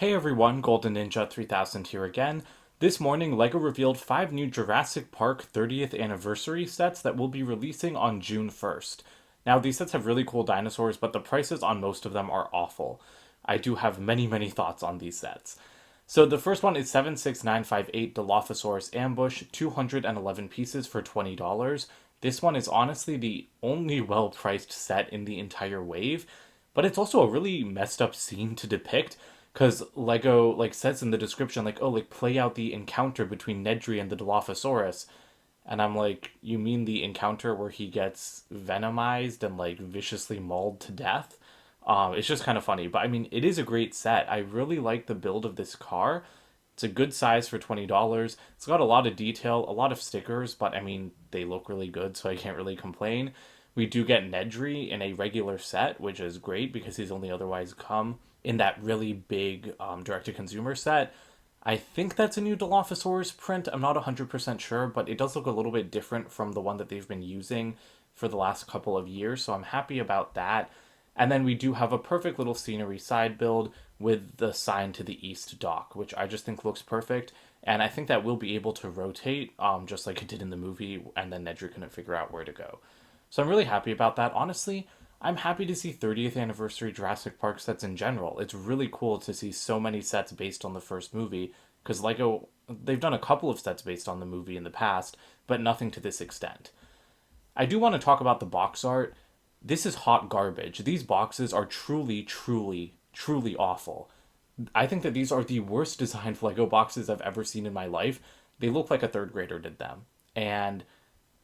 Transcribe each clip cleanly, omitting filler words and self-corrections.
Hey everyone, Golden Ninja 3000 here again. This morning, LEGO revealed 5 new Jurassic Park 30th anniversary sets that will be releasing on June 1st. Now, these sets have really cool dinosaurs, but the prices on most of them are awful. I do have many thoughts on these sets. So the first one is 76958 Dilophosaurus Ambush, 211 pieces for $20. This one is honestly the only well-priced set in the entire wave, but it's also a really messed up scene to depict because Lego says in the description play out the encounter between Nedry and the Dilophosaurus, and I'm like, you mean the encounter where he gets venomized and viciously mauled to death? It's just kind of funny, but I mean, it is a great set. I really like the build of this car. It's a good size for $20. It's got a lot of detail, a lot of stickers, but I mean, they look really good, so I can't really complain. We do get Nedry in a regular set, which is great because he's only otherwise come in that really big direct-to-consumer set. I think that's a new Dilophosaurus print. I'm not 100% sure, but it does look a little bit different from the one that they've been using for the last couple of years, so I'm happy about that. And then we do have a perfect little scenery side build with the sign to the east dock, which I just think looks perfect. And I think that we'll be able to rotate, just like it did in the movie, and then Nedry couldn't figure out where to go. So I'm really happy about that. Honestly, I'm happy to see 30th anniversary Jurassic Park sets in general. It's really cool to see so many sets based on the first movie, because Lego, they've done a couple of sets based on the movie in the past, but nothing to this extent. I do want to talk about the box art. This is hot garbage. These boxes are truly awful. I think that these are the worst designed Lego boxes I've ever seen in my life. They look like a third grader did them. And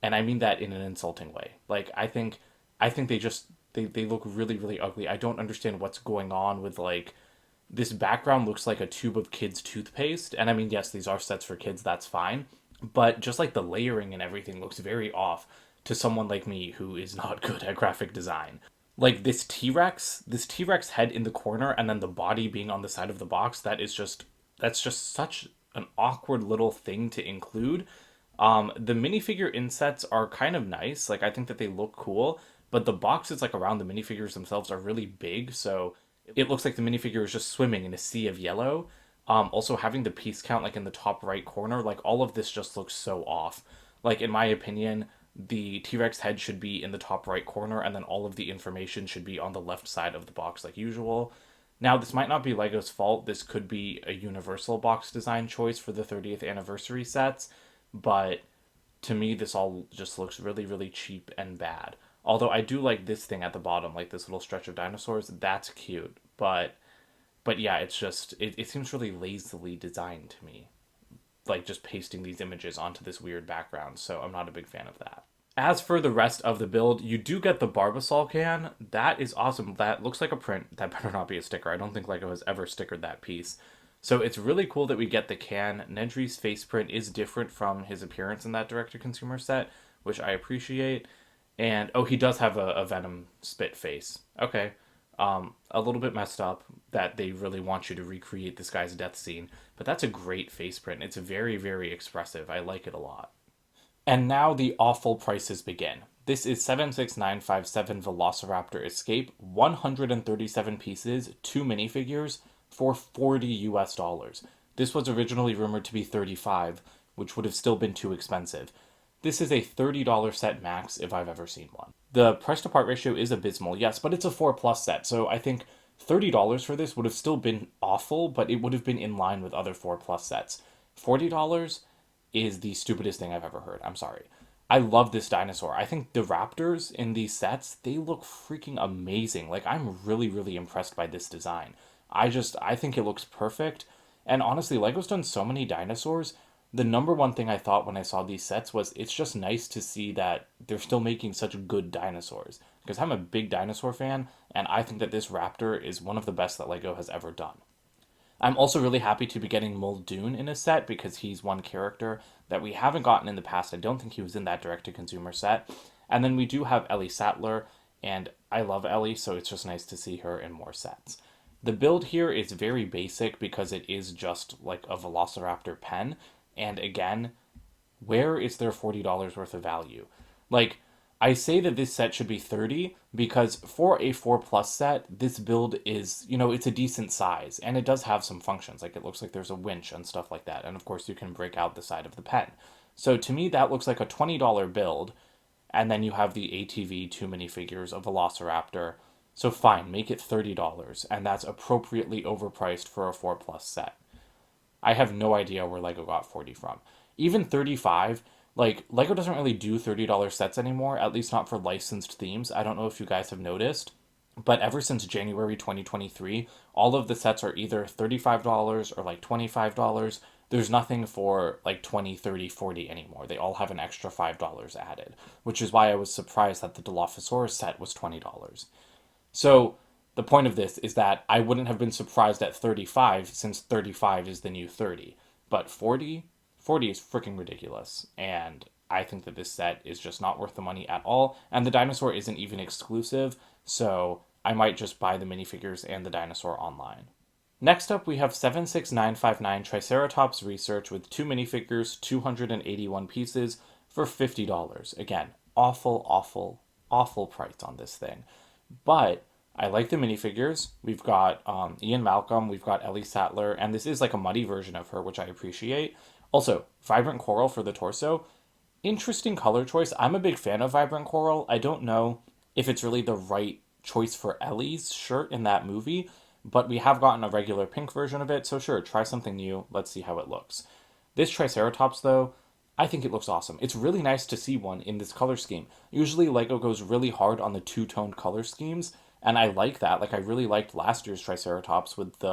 I mean that in an insulting way. I think they look really ugly. I don't understand what's going on with this background looks like a tube of kids toothpaste. And I mean, yes, these are sets for kids, that's fine. But just the layering and everything looks very off to someone like me who is not good at graphic design. This T-Rex head in the corner and then the body being on the side of the box, that's just such an awkward little thing to include. The minifigure insets are kind of nice. I think that they look cool, but the boxes around the minifigures themselves are really big, so it looks like the minifigure is just swimming in a sea of yellow. Also having the piece count in the top right corner, all of this just looks so off. In my opinion, the T-Rex head should be in the top right corner, and then all of the information should be on the left side of the box like usual. Now, this might not be LEGO's fault. This could be a universal box design choice for the 30th anniversary sets, but to me, this all just looks really cheap and bad. Although I do like this thing at the bottom, this little stretch of dinosaurs. That's cute, but yeah, it seems really lazily designed to me, just pasting these images onto this weird background. So I'm not a big fan of that. As for the rest of the build, you do get the Barbasol can. That is awesome. That looks like a print. That better not be a sticker. I don't think LEGO has ever stickered that piece. So it's really cool that we get the can. Nedry's face print is different from his appearance in that direct-to-consumer set, which I appreciate. And, oh, he does have a Venom spit face. Okay. A little bit messed up that they really want you to recreate this guy's death scene, but that's a great face print. It's very expressive. I like it a lot. And now the awful prices begin. This is 76957 Velociraptor Escape, 137 pieces, 2 minifigures, for $40 US. This was originally rumored to be 35, which would have still been too expensive. This is a $30 set max if I've ever seen one. The price to part ratio is abysmal, yes, but it's a 4 plus set, so I think $30 for this would have still been awful, but it would have been in line with other 4 plus sets. $40 is the stupidest thing I've ever heard. I'm sorry. I love this dinosaur. I think the raptors in these sets, they look freaking amazing. I'm really impressed by this design. I think it looks perfect. And honestly, LEGO's done so many dinosaurs. The number one thing I thought when I saw these sets was it's just nice to see that they're still making such good dinosaurs. Because I'm a big dinosaur fan, and I think that this raptor is one of the best that LEGO has ever done. I'm also really happy to be getting Muldoon in a set because he's one character that we haven't gotten in the past. I don't think he was in that direct-to-consumer set. And then we do have Ellie Sattler, and I love Ellie, so it's just nice to see her in more sets. The build here is very basic because it is just a Velociraptor pen. And again, where is their $40 worth of value? I say that this set should be 30 because for a 4 plus set, this build is, it's a decent size and it does have some functions. Like it looks like there's a winch and stuff like that. And of course, you can break out the side of the pen. So to me, that looks like a $20 build. And then you have the ATV 2 minifigures of Velociraptor. So fine, make it $30. And that's appropriately overpriced for a 4 plus set. I have no idea where Lego got 40 from. Even 35, like Lego doesn't really do $30 sets anymore, at least not for licensed themes. I don't know if you guys have noticed, but ever since January 2023, all of the sets are either $35 or like $25. There's nothing for like 20, 30, 40 anymore. They all have an extra $5 added, which is why I was surprised that the Dilophosaurus set was $20. So the point of this is that I wouldn't have been surprised at 35 since 35 is the new 30. But 40 is freaking ridiculous. And I think that this set is just not worth the money at all. And the dinosaur isn't even exclusive, so I might just buy the minifigures and the dinosaur online. Next up, we have 76959 Triceratops Research with 2 minifigures, 281 pieces for $50. Again, awful, awful, awful price on this thing. But I like the minifigures. We've got Ian Malcolm, we've got Ellie Sattler, and this is like a muddy version of her, which I appreciate. Also, vibrant coral for the torso. Interesting color choice. I'm a big fan of vibrant coral. I don't know if it's really the right choice for Ellie's shirt in that movie, but we have gotten a regular pink version of it, so sure, try something new. Let's see how it looks. This Triceratops, though, I think it looks awesome. It's really nice to see one in this color scheme. Usually Lego goes really hard on the two-toned color schemes, and I like that. Like I really liked last year's Triceratops with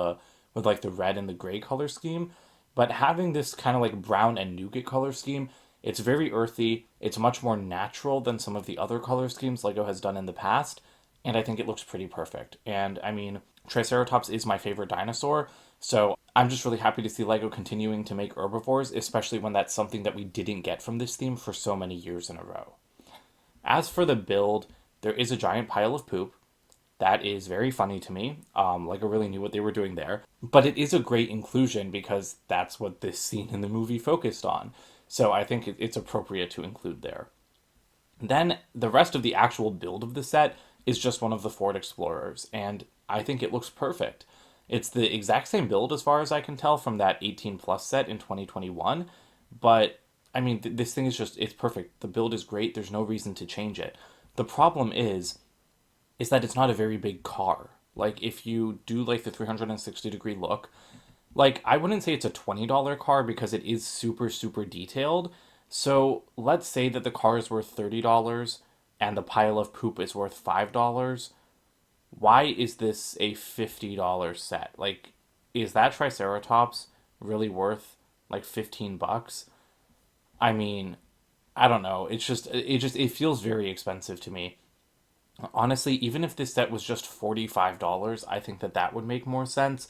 like the red and the gray color scheme, but having this kind of like brown and nougat color scheme, it's very earthy. It's much more natural than some of the other color schemes Lego has done in the past, and I think it looks pretty perfect. And I mean, Triceratops is my favorite dinosaur, so I'm just really happy to see Lego continuing to make herbivores, especially when that's something that we didn't get from this theme for so many years in a row. As for the build, there is a giant pile of poop. That is very funny to me. Lego really knew what they were doing there. But it is a great inclusion because that's what this scene in the movie focused on. So I think it's appropriate to include there. Then the rest of the actual build of the set is just one of the Ford Explorers, and I think it looks perfect. It's the exact same build as far as I can tell from that 18 plus set in 2021, but I mean, this thing is just, it's perfect. The build is great. There's no reason to change it. The problem is that it's not a very big car. Like if you do like the 360-degree look, like I wouldn't say it's a $20 car because it is super, super detailed. So let's say that the car is worth $30 and the pile of poop is worth $5. Why is this a $50 set? Like, is that Triceratops really worth like $15? I mean, I don't know. It feels very expensive to me. Honestly, even if this set was just $45, I think that would make more sense,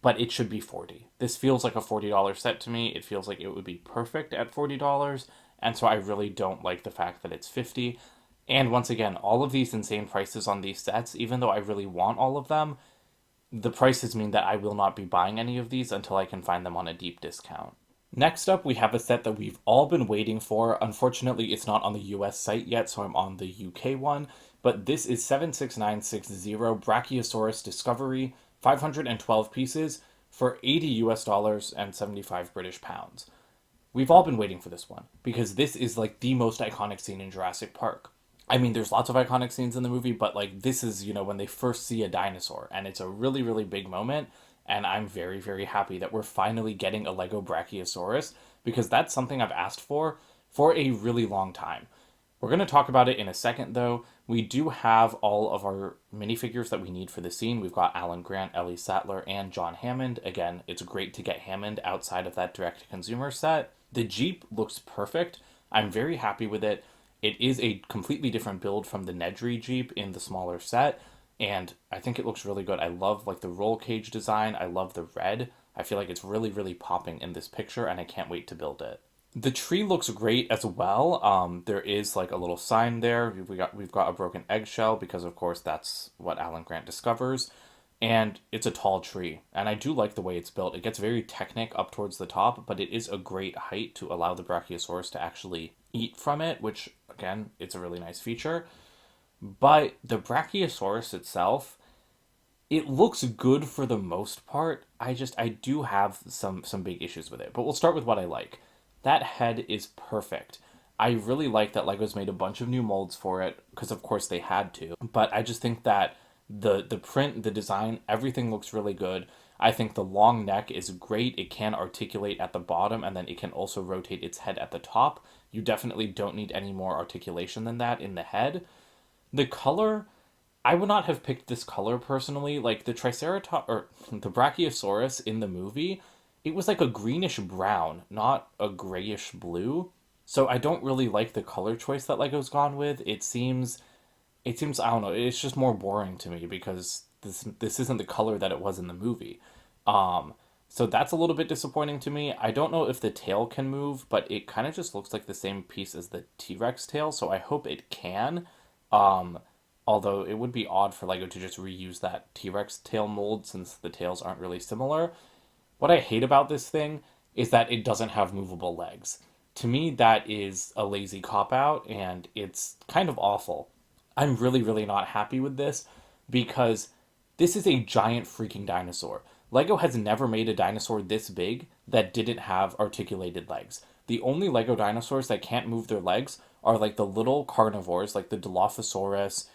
but it should be 40. This feels like a $40 set to me. It feels like it would be perfect at $40, and so I really don't like the fact that it's 50. And once again, all of these insane prices on these sets, even though I really want all of them, the prices mean that I will not be buying any of these until I can find them on a deep discount. Next up, we have a set that we've all been waiting for. Unfortunately, it's not on the US site yet, so I'm on the UK one. But this is 76960 Brachiosaurus Discovery, 512 pieces for 80 US dollars and 75 British pounds. We've all been waiting for this one because this is like the most iconic scene in Jurassic Park. I mean, there's lots of iconic scenes in the movie, but like this is, when they first see a dinosaur, and it's a really, really big moment. And I'm very, very happy that we're finally getting a Lego Brachiosaurus because that's something I've asked for a really long time. We're going to talk about it in a second, though. We do have all of our minifigures that we need for the scene. We've got Alan Grant, Ellie Sattler, and John Hammond. Again, it's great to get Hammond outside of that direct-to-consumer set. The Jeep looks perfect. I'm very happy with it. It is a completely different build from the Nedry Jeep in the smaller set, and I think it looks really good. I love like the roll cage design. I love the red. I feel like it's really, really popping in this picture, and I can't wait to build it. The tree looks great as well. There is like a little sign there. We've got a broken eggshell because of course that's what Alan Grant discovers. And it's a tall tree. And I do like the way it's built. It gets very technic up towards the top, but it is a great height to allow the Brachiosaurus to actually eat from it, which again, it's a really nice feature. But the Brachiosaurus itself, it looks good for the most part. I do have some big issues with it. But we'll start with what I like. That head is perfect. I really like that Lego's made a bunch of new molds for it because of course they had to. But I just think that the print, the design, everything looks really good. I think the long neck is great. It can articulate at the bottom and then it can also rotate its head at the top. You definitely don't need any more articulation than that in the head. The color, I would not have picked this color personally. Like the Triceratops or the Brachiosaurus in the movie, it was like a greenish brown, not a grayish blue. So I don't really like the color choice that Lego's gone with. It seems I don't know, it's just more boring to me because this isn't the color that it was in the movie. Um so that's a little bit disappointing to me. I don't know if the tail can move, but it kind of just looks like the same piece as the T-Rex tail, so I hope it can. Um Although it would be odd for Lego to just reuse that T-Rex tail mold since the tails aren't really similar. What I hate about this thing is that it doesn't have movable legs. To me, that is a lazy cop out, and it's kind of awful. I'm really, really not happy with this because this is a giant freaking dinosaur. Lego has never made a dinosaur this big that didn't have articulated legs. The only Lego dinosaurs that can't move their legs are like the little carnivores, like the Dilophosaurus,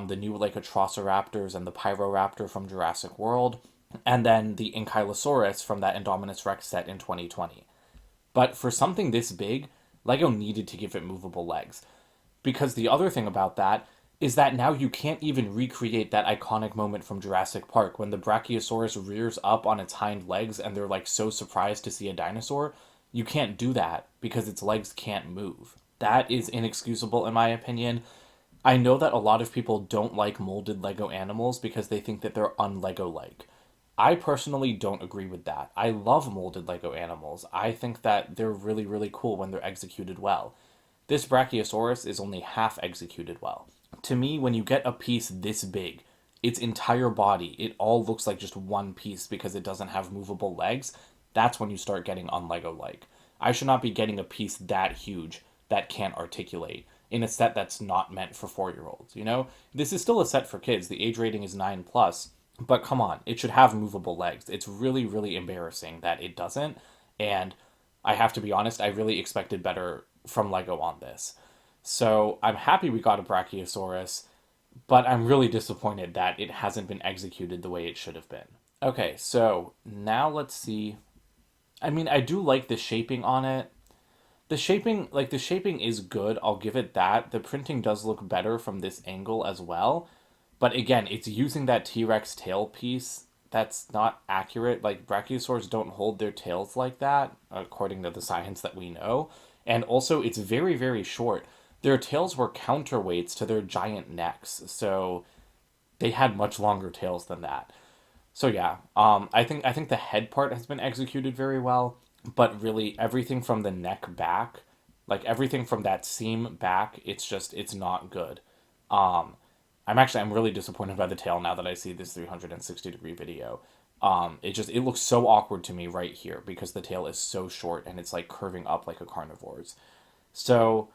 the new like Atrociraptors and the Pyroraptor from Jurassic World, and then the Ankylosaurus from that Indominus Rex set in 2020. But for something this big, Lego needed to give it movable legs. Because the other thing about that is that now you can't even recreate that iconic moment from Jurassic Park when the Brachiosaurus rears up on its hind legs and they're like so surprised to see a dinosaur. You can't do that because its legs can't move. That is inexcusable in my opinion. I know that a lot of people don't like molded Lego animals because they think that they're un-Lego like. I personally don't agree with that. I love molded Lego animals. I think that they're really, really cool when they're executed well. This Brachiosaurus is only half executed well. To me, when you get a piece this big, its entire body, it all looks like just one piece because it doesn't have movable legs. That's when you start getting un-Lego like. I should not be getting a piece that huge that can't articulate in a set that's not meant for 4 year olds, you know? This is still a set for kids. The age rating is 9 plus, but come on, it should have movable legs. It's really, really embarrassing that it doesn't. And I have to be honest, I really expected better from Lego on this. So I'm happy we got a Brachiosaurus, but I'm really disappointed that it hasn't been executed the way it should have been. Okay, so now let's see. I mean, I do like the shaping on it. The shaping is good. I'll give it that. The printing does look better from this angle as well. But again, it's using that T-Rex tail piece that's not accurate. Like brachiosaurs don't hold their tails like that according to the science that we know. And also it's very very short. Their tails were counterweights to their giant necks. So they had much longer tails than that. So yeah, I think the head part has been executed very well, but really everything from the neck back, like everything from that seam back, it's not good. Um, I'm really disappointed by the tail now that I see this 360-degree video. It looks so awkward to me right here because the tail is so short and it's like curving up like a carnivore's. So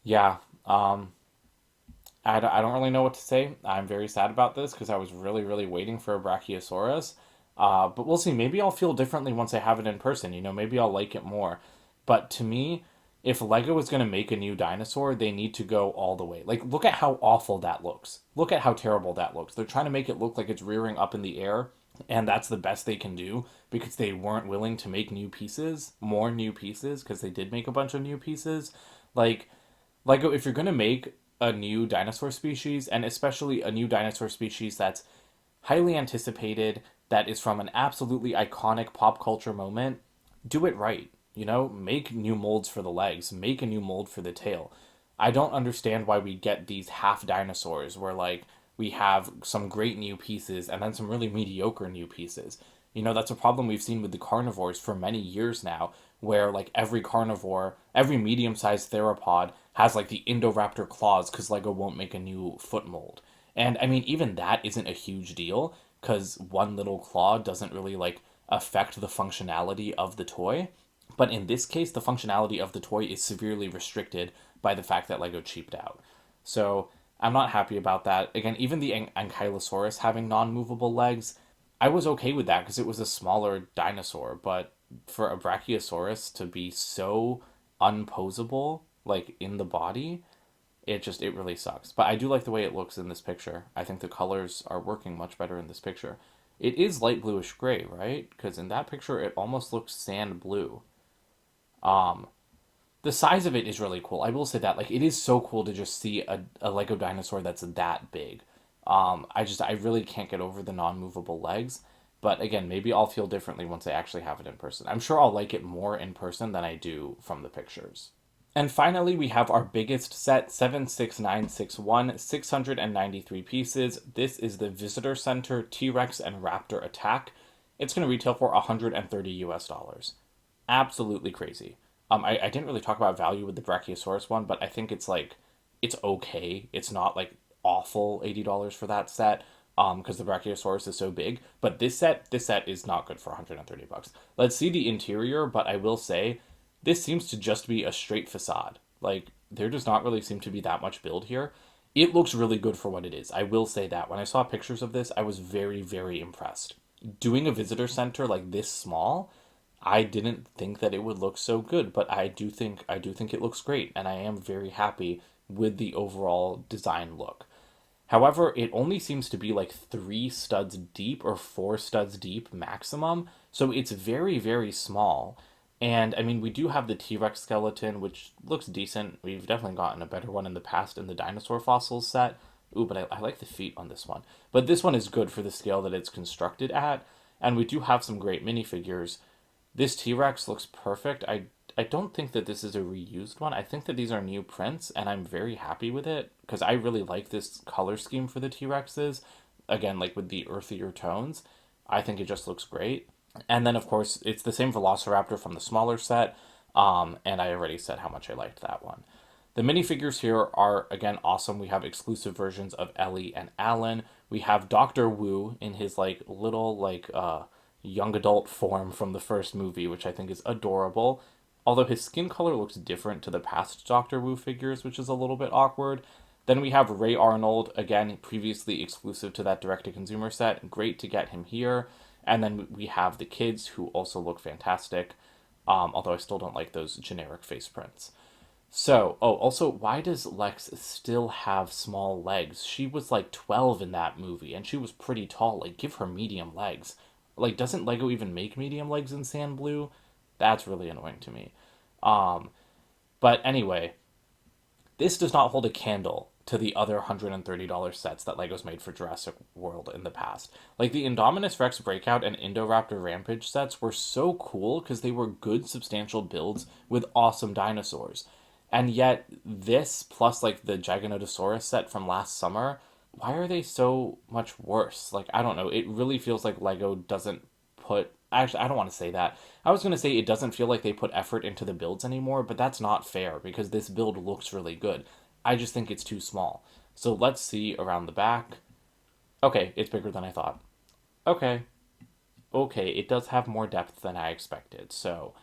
yeah, I don't really know what to say. I'm very sad about this because I was really, really waiting for a Brachiosaurus. But we'll see. Maybe I'll feel differently once I have it in person. Maybe I'll like it more. But to me, if Lego is going to make a new dinosaur, they need to go all the way. Like, look at how awful that looks. Look at how terrible that looks. They're trying to make it look like it's rearing up in the air, and that's the best they can do because they weren't willing to make new pieces, more new pieces, because they did make a bunch of new pieces. Like, Lego, if you're going to make a new dinosaur species, and especially a new dinosaur species that's highly anticipated, that is from an absolutely iconic pop culture moment, do it right. Make new molds for the legs, make a new mold for the tail. I don't understand why we get these half dinosaurs where, like, we have some great new pieces and then some really mediocre new pieces. That's a problem we've seen with the carnivores for many years now, where, like, every carnivore, every medium sized theropod has, like, the Indoraptor claws because Lego won't make a new foot mold. And, I mean, even that isn't a huge deal because one little claw doesn't really, like, affect the functionality of the toy. But in this case, the functionality of the toy is severely restricted by the fact that Lego cheaped out. So I'm not happy about that. Again, even the Ankylosaurus having non-movable legs, I was okay with that because it was a smaller dinosaur. But for a Brachiosaurus to be so unposable, like in the body, it really sucks. But I do like the way it looks in this picture. I think the colors are working much better in this picture. It is light bluish gray, right? Because in that picture it almost looks sand blue. Um, the size of it is really cool. I will say that. Like, it is so cool to just see a Lego dinosaur that's that big. I really can't get over the non-movable legs. But again, maybe I'll feel differently once I actually have it in person. I'm sure I'll like it more in person than I do from the pictures. And finally, we have our biggest set, 76961, 693 pieces. This is the Visitor Center T-Rex and Raptor Attack. It's going to retail for 130 US dollars. Absolutely crazy. I didn't really talk about value with the Brachiosaurus one, but I think it's okay. It's not like awful $80 for that set, because the Brachiosaurus is so big. But this set is not good for 130 bucks. Let's see the interior, but I will say this seems to just be a straight facade. Like, there does not really seem to be that much build here. It looks really good for what it is. I will say that. When I saw pictures of this, I was very, very impressed. Doing a visitor center like this small, I didn't think that it would look so good, but I do think it looks great, and I am very happy with the overall design look. However, it only seems to be like 3 studs deep or 4 studs deep maximum, so it's very, very small. And I mean, we do have the T Rex skeleton, which looks decent. We've definitely gotten a better one in the past in the dinosaur fossils set. Ooh, but I like the feet on this one. But this one is good for the scale that it's constructed at. And we do have some great minifigures. This T Rex looks perfect. I don't think that this is a reused one. I think that these are new prints, and I'm very happy with it because I really like this color scheme for the T Rexes. Again, like with the earthier tones, I think it just looks great. And then, of course, it's the same Velociraptor from the smaller set, and I already said how much I liked that one. The minifigures here are, again, awesome. We have exclusive versions of Ellie and Alan. We have Dr. Wu in his, like, little, like, young adult form from the first movie, which I think is adorable. Although his skin color looks different to the past Doctor Wu figures, which is a little bit awkward. Then we have Ray Arnold, again, previously exclusive to that direct to consumer set. Great to get him here. And then we have the kids who also look fantastic, although I still don't like those generic face prints. So, oh, also, why does Lex still have small legs? She was like 12 in that movie, and she was pretty tall. Like, give her medium legs. Like, doesn't Lego even make medium legs in sand blue? That's really annoying to me. Um, but anyway, this does not hold a candle to the other $130 sets that Legos made for Jurassic World in the past. Like the Indominus Rex Breakout and Indoraptor Rampage sets were so cool because they were good, substantial builds with awesome dinosaurs. And yet, this plus like the Giganotosaurus set from last summer, why are they so much worse? Like, I don't know. It really feels like Lego doesn't put. Actually, I don't want to say that. I was going to say it doesn't feel like they put effort into the builds anymore, but that's not fair because this build looks really good. I just think it's too small. So let's see around the back. Okay, it's bigger than I thought. Okay, okay, it does have more depth than I expected. So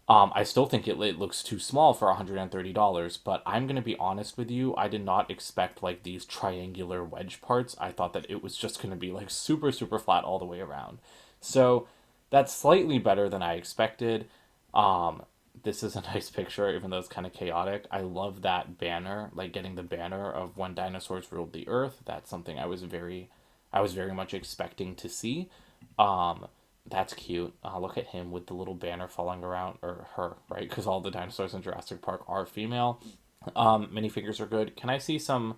I still think it looks too small for $130, but I'm going to be honest with you. I did not expect like these triangular wedge parts. I thought that it was just going to be like super, super flat all the way around. So that's slightly better than I expected. Um, this is a nice picture, even though it's kind of chaotic. I love that banner, like getting the banner of when dinosaurs ruled the earth. That's something I was very much expecting to see. Um, that's cute. Look at him with the little banner falling around, or her, right? Because all the dinosaurs in Jurassic Park are female. Minifigures are good. Can I see some?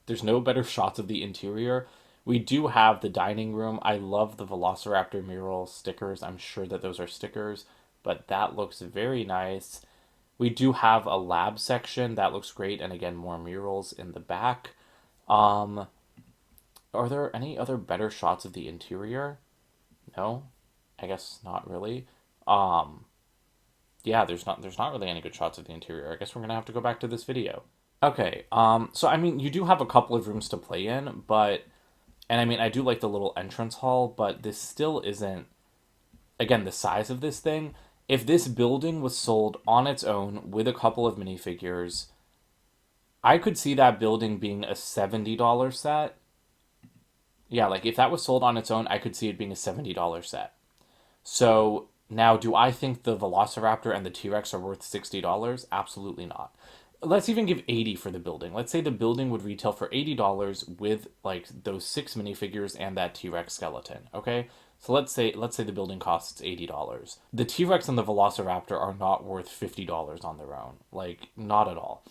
There's no better shots of the interior. We do have the dining room. I love the Velociraptor mural stickers. I'm sure that those are stickers, but that looks very nice. We do have a lab section that looks great, and again, more murals in the back. Um, are there any other better shots of the interior? No, I guess not really. Um, yeah, there's not really any good shots of the interior. I guess we're gonna have to go back to this video. Okay, so I mean, you do have a couple of rooms to play in, but and I mean, I do like the little entrance hall, but this still isn't, again, the size of this thing. If this building was sold on its own with a couple of minifigures, I could see that building being a $70 set. Yeah, like if that was sold on its own, I could see it being a $70 set. So now, do I think the Velociraptor and the T Rex are worth $60? Absolutely not. Let's even give 80 for the building. Let's say the building would retail for $80 with like those 6 minifigures and that T-Rex skeleton, okay? So let's say the building costs $80. The T-Rex and the Velociraptor are not worth $50 on their own. Like not at all.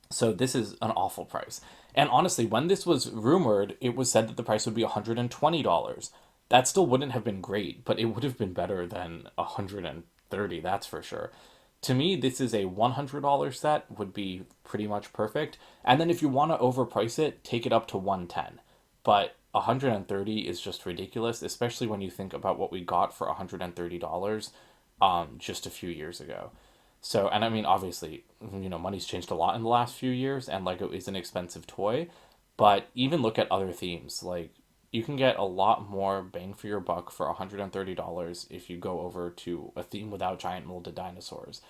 So this is an awful price. And honestly, when this was rumored, it was said that the price would be $120. That still wouldn't have been great, but it would have been better than $130, that's for sure. To me, this is a $100 set would be pretty much perfect. And then if you want to overprice it, take it up to 110. But 130 is just ridiculous, especially when you think about what we got for $130 just a few years ago. So, and I mean, obviously, money's changed a lot in the last few years, and Lego is an expensive toy. But even look at other themes. Like, you can get a lot more bang for your buck for $130 if you go over to a theme without giant molded dinosaurs.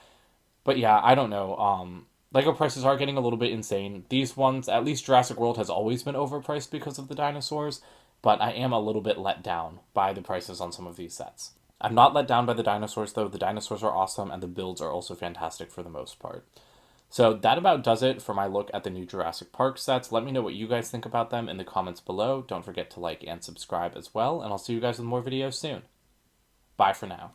But yeah, I don't know. Lego prices are getting a little bit insane. These ones, at least Jurassic World has always been overpriced because of the dinosaurs, but I am a little bit let down by the prices on some of these sets. I'm not let down by the dinosaurs though. The dinosaurs are awesome and the builds are also fantastic for the most part. So that about does it for my look at the new Jurassic Park sets. Let me know what you guys think about them in the comments below. Don't forget to like and subscribe as well, and I'll see you guys with more videos soon. Bye for now.